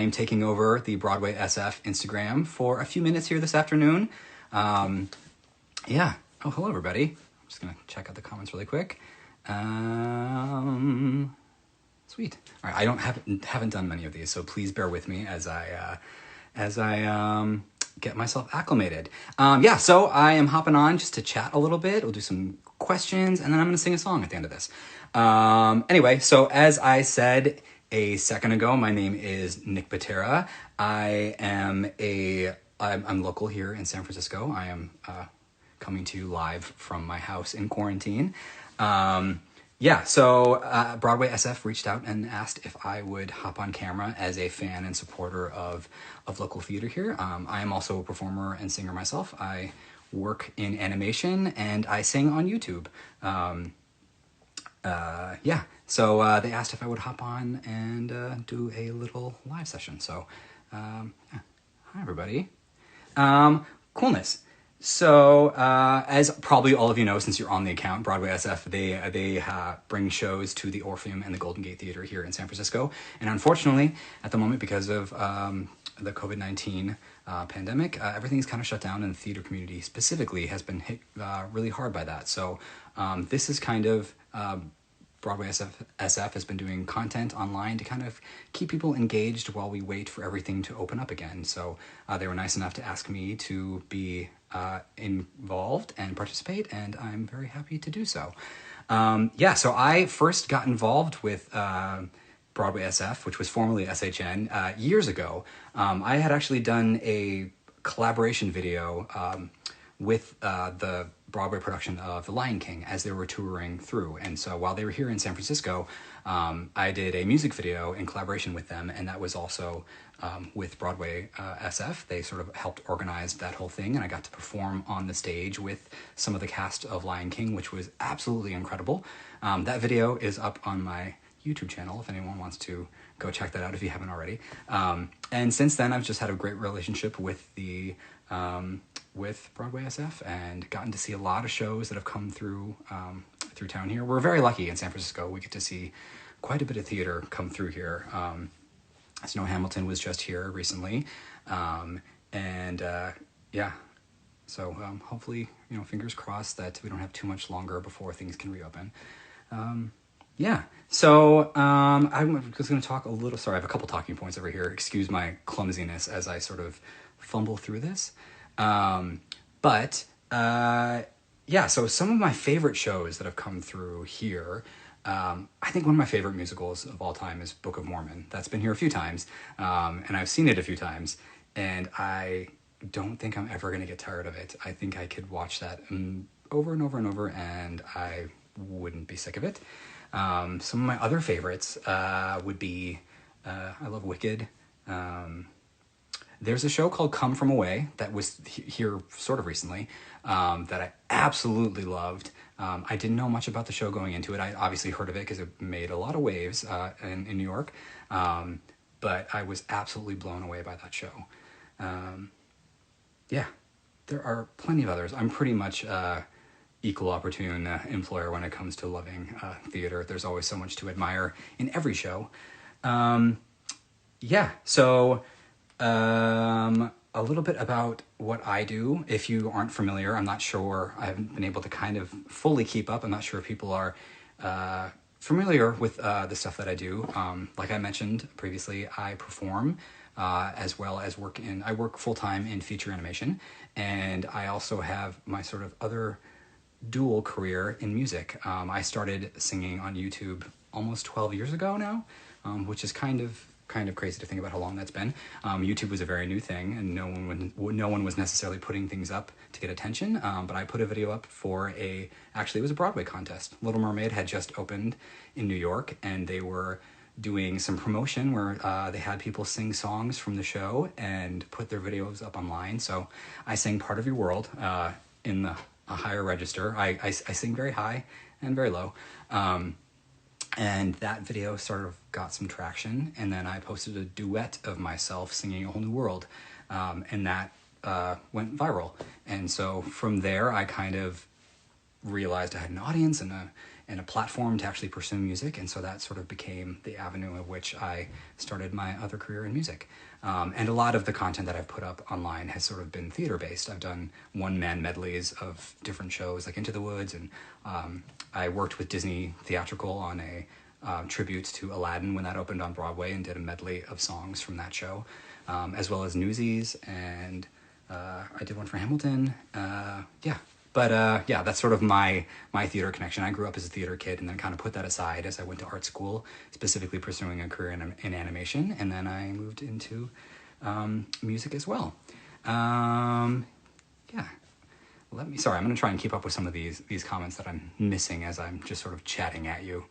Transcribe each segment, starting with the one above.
I'm taking over the Broadway SF Instagram for a few minutes here this afternoon. Yeah. Oh, hello, everybody. I'm just going to check out the comments really quick. Sweet. All right. I haven't done many of these, so please bear with me as I get myself acclimated. Yeah, so I am hopping on just to chat a little bit. We'll do some questions, and then I'm going to sing a song at the end of this. Anyway, so as I said a second ago, my name is Nick Pitera. I'm local here in San Francisco. I am coming to you live from my house in quarantine. Yeah, so Broadway SF reached out and asked if I would hop on camera as a fan and supporter of local theater here. I am also a performer and singer myself. I work in animation and I sing on YouTube. Yeah, so they asked if I would hop on and do a little live session. So, yeah. Hi, everybody. Coolness. So, as probably all of you know, since you're on the account, Broadway SF, they bring shows to the Orpheum and the Golden Gate Theater here in San Francisco. And unfortunately, at the moment, because of the COVID-19 pandemic, everything's kind of shut down, and the theater community specifically has been hit really hard by that. So, this is kind of Broadway SF has been doing content online to kind of keep people engaged while we wait for everything to open up again. So they were nice enough to ask me to be involved and participate, and I'm very happy to do so. Yeah, so I first got involved with Broadway SF, which was formerly SHN, years ago. I had actually done a collaboration video with the Broadway production of The Lion King as they were touring through. And so while they were here in San Francisco, I did a music video in collaboration with them, and that was also with Broadway SF. They sort of helped organize that whole thing, and I got to perform on the stage with some of the cast of Lion King, which was absolutely incredible. That video is up on my YouTube channel if anyone wants to go check that out if you haven't already. And since then, I've just had a great relationship with the with Broadway SF and gotten to see a lot of shows that have come through through town here. We're very lucky in San Francisco. We get to see quite a bit of theater come through here. As you know, Hamilton was just here recently. Yeah, so hopefully, you know, fingers crossed that we don't have too much longer before things can reopen. Yeah, so I'm just going to talk a little. Sorry, I have a couple talking points over here. Excuse my clumsiness as I sort of fumble through this. Yeah, so some of my favorite shows that have come through here, I think one of my favorite musicals of all time is Book of Mormon. That's been here a few times, and I've seen it a few times, and I don't think I'm ever going to get tired of it. I think I could watch that over and over and over, and I wouldn't be sick of it. Some of my other favorites would be, I love Wicked. There's a show called Come From Away that was here sort of recently that I absolutely loved. I didn't know much about the show going into it. I obviously heard of it because it made a lot of waves in New York, but I was absolutely blown away by that show. Yeah, there are plenty of others. I'm pretty much equal opportune employer when it comes to loving theater. There's always so much to admire in every show. Yeah, so a little bit about what I do. If you aren't familiar, I'm not sure, I haven't been able to kind of fully keep up. I'm not sure if people are familiar with the stuff that I do. Like I mentioned previously, I perform as well as I work full-time in feature animation, and I also have my sort of other dual career in music. I started singing on YouTube almost 12 years ago now, which is kind of crazy to think about how long that's been. YouTube was a very new thing, and no one was necessarily putting things up to get attention. But I put a video up for actually it was a Broadway contest. Little Mermaid had just opened in New York, and they were doing some promotion where they had people sing songs from the show and put their videos up online. So I sang Part of Your World in a higher register. I sing very high and very low. And that video sort of got some traction, and then I posted a duet of myself singing A Whole New World, and that went viral. And so from there, I kind of realized I had an audience and and a platform to actually pursue music. And so that sort of became the avenue of which I started my other career in music. And a lot of the content that I've put up online has sort of been theater-based. I've done one-man medleys of different shows like Into the Woods, and I worked with Disney Theatrical on a tribute to Aladdin when that opened on Broadway, and did a medley of songs from that show, as well as Newsies, and I did one for Hamilton. Yeah, that's sort of my theater connection. I grew up as a theater kid and then kind of put that aside as I went to art school, specifically pursuing a career in animation, and then I moved into music as well. Yeah. Sorry, I'm going to try and keep up with some of these comments that I'm missing as I'm just sort of chatting at you.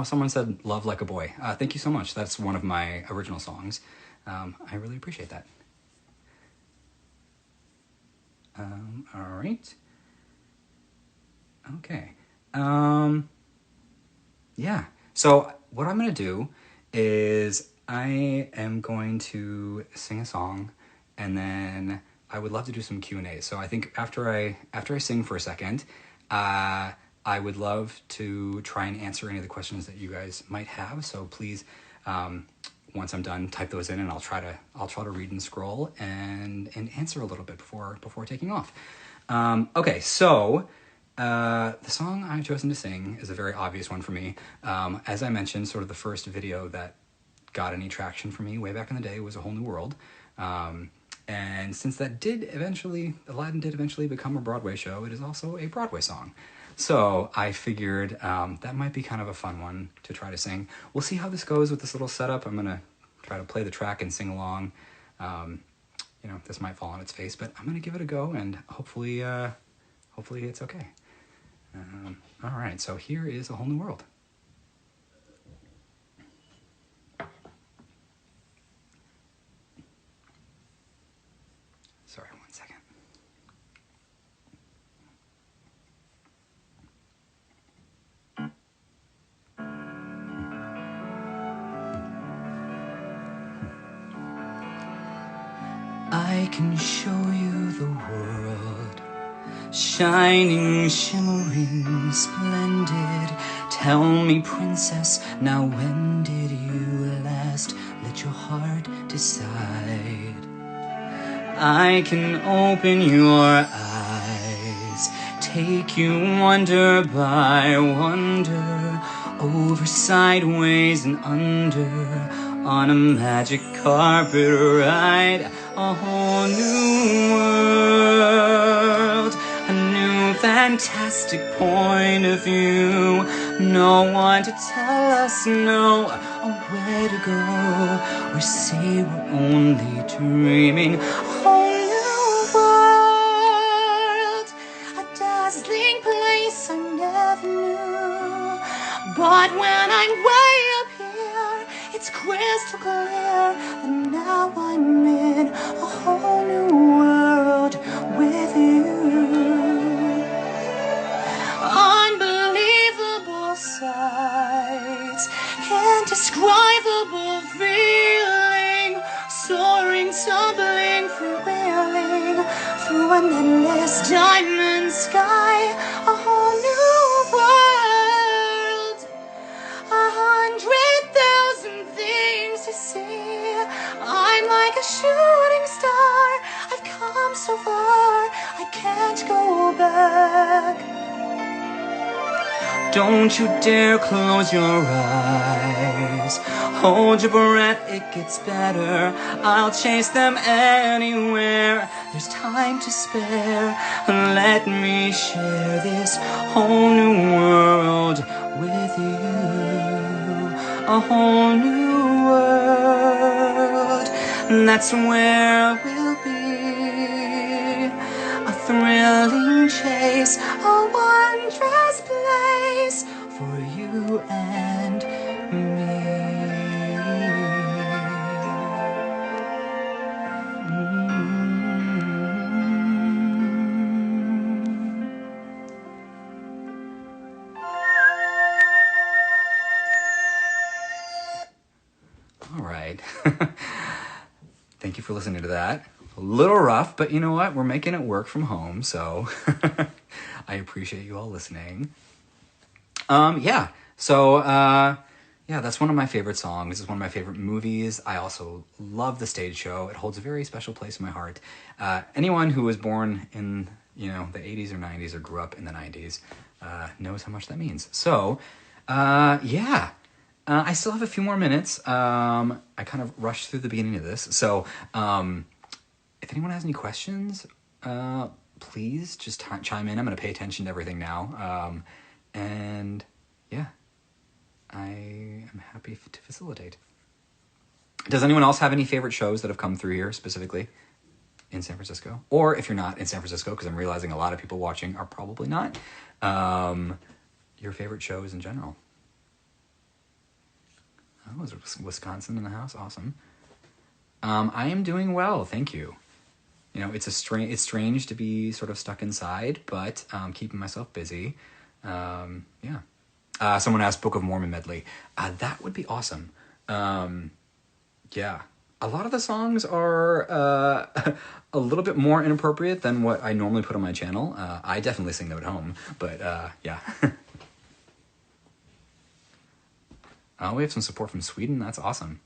Someone said "Love Like a Boy." Thank you so much. That's one of my original songs. I really appreciate that. All right. Okay. Yeah. So what I'm going to do is I am going to sing a song, and then I would love to do some Q&A. So I think after I sing for a second, I would love to try and answer any of the questions that you guys might have. So please, once I'm done, type those in, and I'll try to read and scroll and answer a little bit before taking off. Okay, so the song I've chosen to sing is a very obvious one for me. As I mentioned, sort of the first video that got any traction for me way back in the day was A Whole New World. And since Aladdin did eventually become a Broadway show, it is also a Broadway song. So I figured that might be kind of a fun one to try to sing. We'll see how this goes with this little setup. I'm going to try to play the track and sing along. This might fall on its face, but I'm going to give it a go, and hopefully it's okay. All right, so here is A Whole New World. Sorry, one second. I can show you the world, shining, shimmering, splendid. Tell me, princess, now when did you last let your heart decide? I can open your eyes, take you wonder by wonder, over, sideways, and under, on a magic carpet ride. A whole new world, a new fantastic point of view. No one to tell us no, or where to go, or say we're only dreaming. A whole new world, a dazzling place I never knew. But when I'm way up here, it's crystal clear, and now I'm in a whole new world with you. Unbelievable sights, indescribable feeling, soaring, tumbling, freewheeling through an endless diamond sky. A whole new world, 100,000 things to see. I'm like a shooting star, I've come so far, I can't go back. Don't you dare close your eyes, hold your breath, it gets better. I'll chase them anywhere, there's time to spare. Let me share this whole new world with you. A whole new world, that's where we'll be. A thrilling chase, a wondrous place for you and me. All right. Thank you for listening to that. A little rough, but you know what? We're making it work from home, so I appreciate you all listening. Yeah. So, yeah, that's one of my favorite songs. It's one of my favorite movies. I also love the stage show. It holds a very special place in my heart. Anyone who was born in, the 80s or 90s or grew up in the 90s knows how much that means. So, yeah. I still have a few more minutes. I kind of rushed through the beginning of this. So, if anyone has any questions, please just chime in. I'm going to pay attention to everything now. And yeah, I am happy to facilitate. Does anyone else have any favorite shows that have come through here specifically in San Francisco? Or if you're not in San Francisco, because I'm realizing a lot of people watching are probably not, your favorite shows in general. Oh, is Wisconsin in the house? Awesome. I am doing well, thank you. It's strange to be sort of stuck inside, but keeping myself busy. Yeah. Someone asked Book of Mormon medley. That would be awesome. Yeah. A lot of the songs are a little bit more inappropriate than what I normally put on my channel. I definitely sing them at home, but yeah. We have some support from Sweden. That's awesome.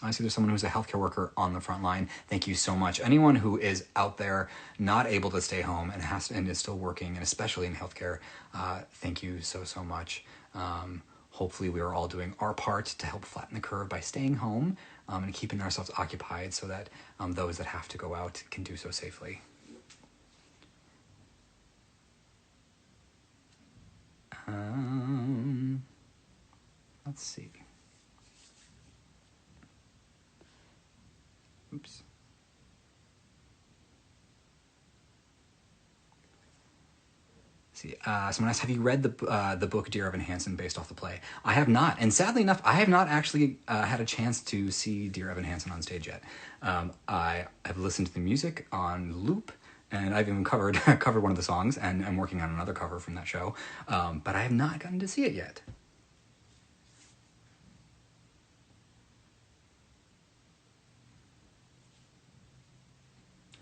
I see there's someone who's a healthcare worker on the front line. Thank you so much. Anyone who is out there not able to stay home and is still working, and especially in healthcare, thank you so much. Hopefully we are all doing our part to help flatten the curve by staying home and keeping ourselves occupied so that those that have to go out can do so safely. Let's see. Oops. See, someone asked, have you read the book Dear Evan Hansen based off the play? I have not, and sadly enough, I have not actually had a chance to see Dear Evan Hansen on stage yet. I have listened to the music on loop, and I've even covered one of the songs, and I'm working on another cover from that show, but I have not gotten to see it yet.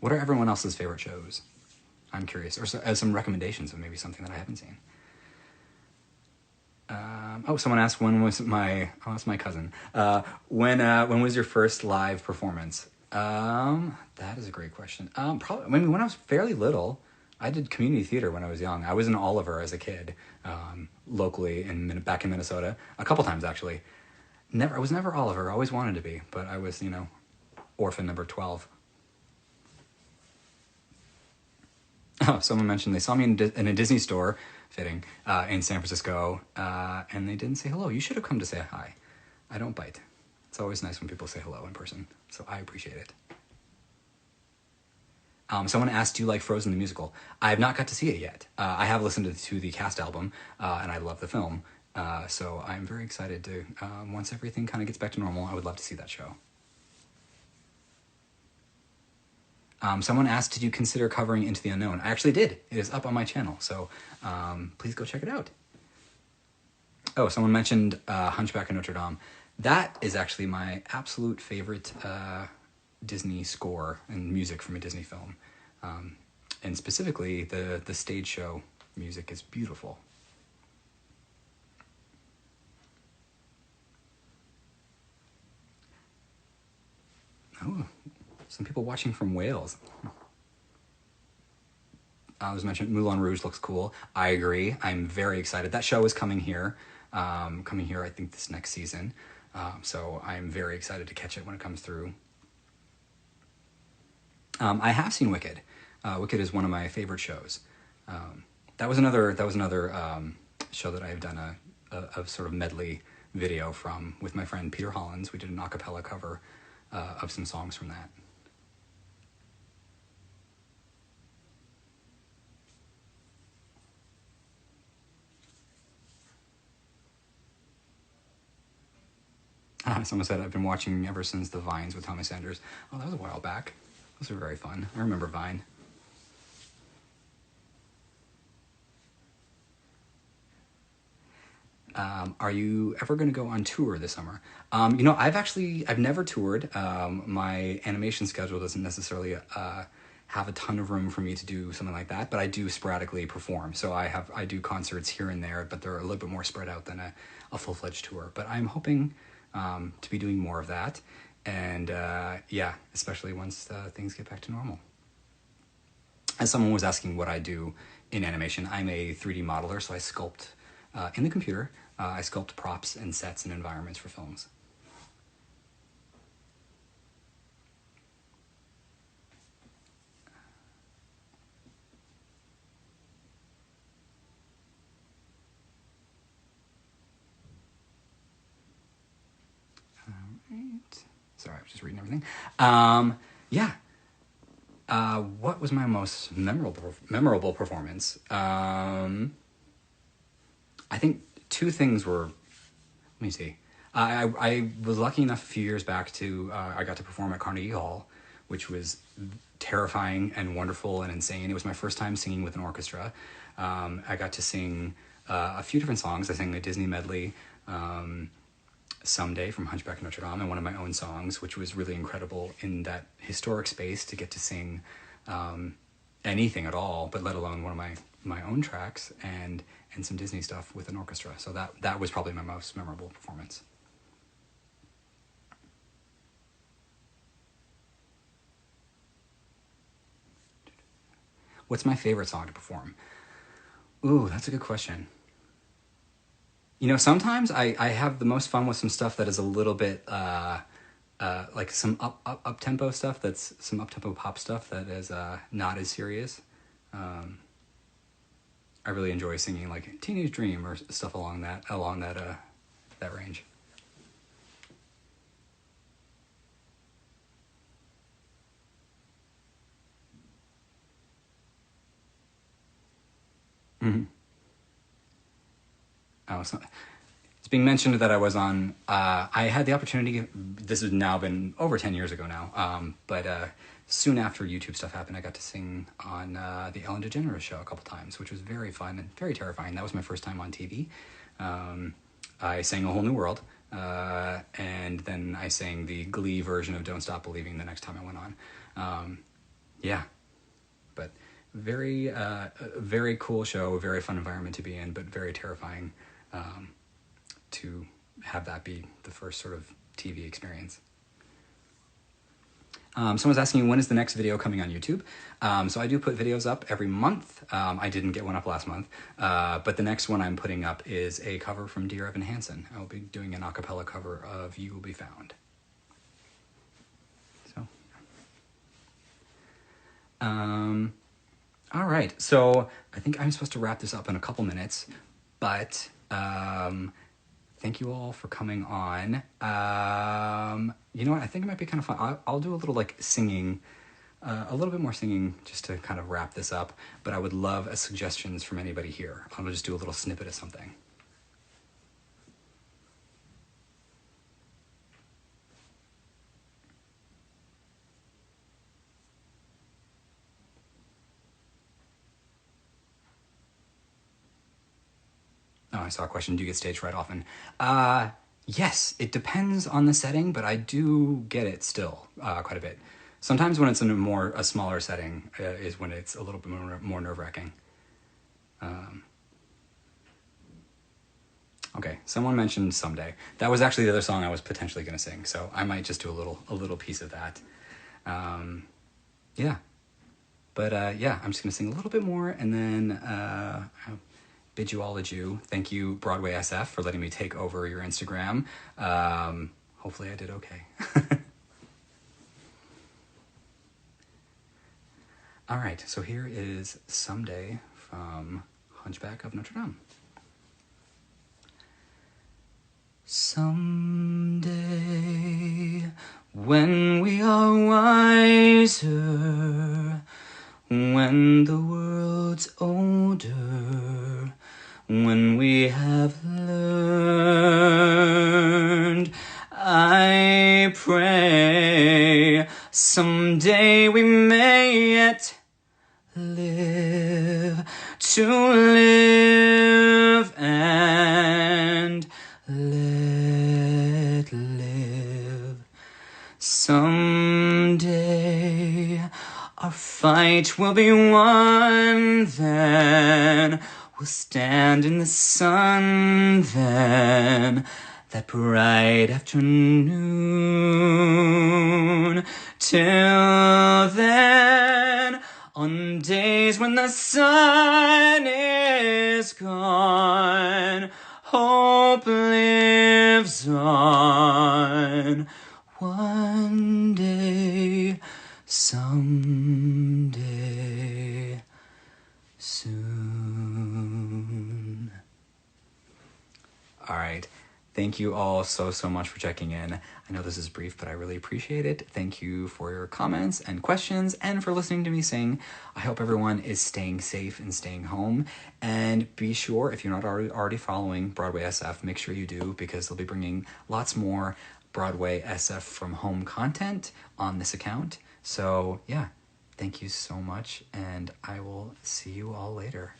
What are everyone else's favorite shows? I'm curious, or some recommendations of maybe something that I haven't seen. Someone asked that's my cousin. When was your first live performance? That is a great question. Probably, when I was fairly little. I did community theater when I was young. I was in Oliver as a kid, locally back in Minnesota, a couple times actually. I was never Oliver. I always wanted to be, but I was, orphan number 12. Oh, someone mentioned they saw me in a Disney store, fitting, in San Francisco, and they didn't say hello. You should have come to say hi. I don't bite. It's always nice when people say hello in person, so I appreciate it. Someone asked, do you like Frozen the musical? I have not got to see it yet. I have listened to the cast album, and I love the film, so I'm very excited to, once everything kind of gets back to normal, I would love to see that show. Someone asked, did you consider covering Into the Unknown? I actually did. It is up on my channel, so please go check it out. Oh, someone mentioned Hunchback of Notre Dame. That is actually my absolute favorite Disney score and music from a Disney film. And specifically, the stage show music is beautiful. Oh, some people watching from Wales. I was mentioned Moulin Rouge looks cool. I agree. I'm very excited. That show is coming here. I think this next season. So I'm very excited to catch it when it comes through. I have seen Wicked. Wicked is one of my favorite shows. That was another show that I have done a sort of medley video from with my friend Peter Hollins. We did an a cappella cover of some songs from that. Someone said, I've been watching ever since the Vines with Thomas Sanders. Oh, that was a while back. Those were very fun. I remember Vine. Are you ever going to go on tour this summer? I've never toured. My animation schedule doesn't necessarily have a ton of room for me to do something like that, but I do sporadically perform. So I do concerts here and there, but they're a little bit more spread out than a full-fledged tour. But I'm hoping to be doing more of that, and yeah, especially once things get back to normal. As someone was asking what I do in animation, I'm a 3D modeler, so I sculpt in the computer. I sculpt props and sets and environments for films. Sorry, I was just reading everything. Yeah. What was my most memorable performance? I think two things were. Let me see. I was lucky enough a few years back to I got to perform at Carnegie Hall, which was terrifying and wonderful and insane. It was my first time singing with an orchestra. I got to sing a few different songs. I sang a Disney medley. Someday from Hunchback of Notre Dame, and one of my own songs, which was really incredible in that historic space to get to sing anything at all, but let alone one of my own tracks and some Disney stuff with an orchestra. So that was probably my most memorable performance. What's my favorite song to perform? Ooh, that's a good question. You know, sometimes I have the most fun with some stuff that is a little bit like some up tempo stuff. That's some up tempo pop stuff that is not as serious. I really enjoy singing like Teenage Dream or stuff along that range. Mm-hmm. Oh, it's being mentioned that I was on. I had the opportunity. This has now been over 10 years ago now. But soon after YouTube stuff happened, I got to sing on the Ellen DeGeneres show a couple times, which was very fun and very terrifying. That was my first time on TV. I sang A Whole New World, and then I sang the Glee version of Don't Stop Believing the next time I went on. Yeah, but very cool show, very fun environment to be in, but very terrifying to have that be the first sort of TV experience. Someone's asking, when is the next video coming on YouTube? So I do put videos up every month. I didn't get one up last month, but the next one I'm putting up is a cover from Dear Evan Hansen. I will be doing an a cappella cover of You Will Be Found. So, all right. So I think I'm supposed to wrap this up in a couple minutes, but thank you all for coming on. You know what? I think it might be kind of fun. I'll do a little like singing, a little bit more singing just to kind of wrap this up, but I would love suggestions from anybody here. I'll just do a little snippet of something. Oh, I saw a question. Do you get stage fright often? Yes, it depends on the setting, but I do get it still quite a bit. Sometimes when it's in a smaller setting is when it's a little bit more nerve-wracking. Okay, someone mentioned Someday. That was actually the other song I was potentially going to sing, so I might just do a little piece of that. Yeah. But yeah, I'm just going to sing a little bit more, and then I'll bid you all adieu. Thank you, Broadway SF, for letting me take over your Instagram. Hopefully I did okay. All right, so here is Someday from Hunchback of Notre Dame. Someday, when we are wiser, when the world's older, when we have learned, I pray someday we may yet live to live and let live. Someday our fight will be won then. We'll stand in the sun then, that bright afternoon. Till then, on days when the sun is gone, hope lives on. One day, someday, soon. All right. Thank you all so much for checking in. I know this is brief, but I really appreciate it. Thank you for your comments and questions and for listening to me sing. I hope everyone is staying safe and staying home. And be sure, if you're not already following Broadway SF, make sure you do, because they'll be bringing lots more Broadway SF from home content on this account. So yeah, thank you so much, and I will see you all later.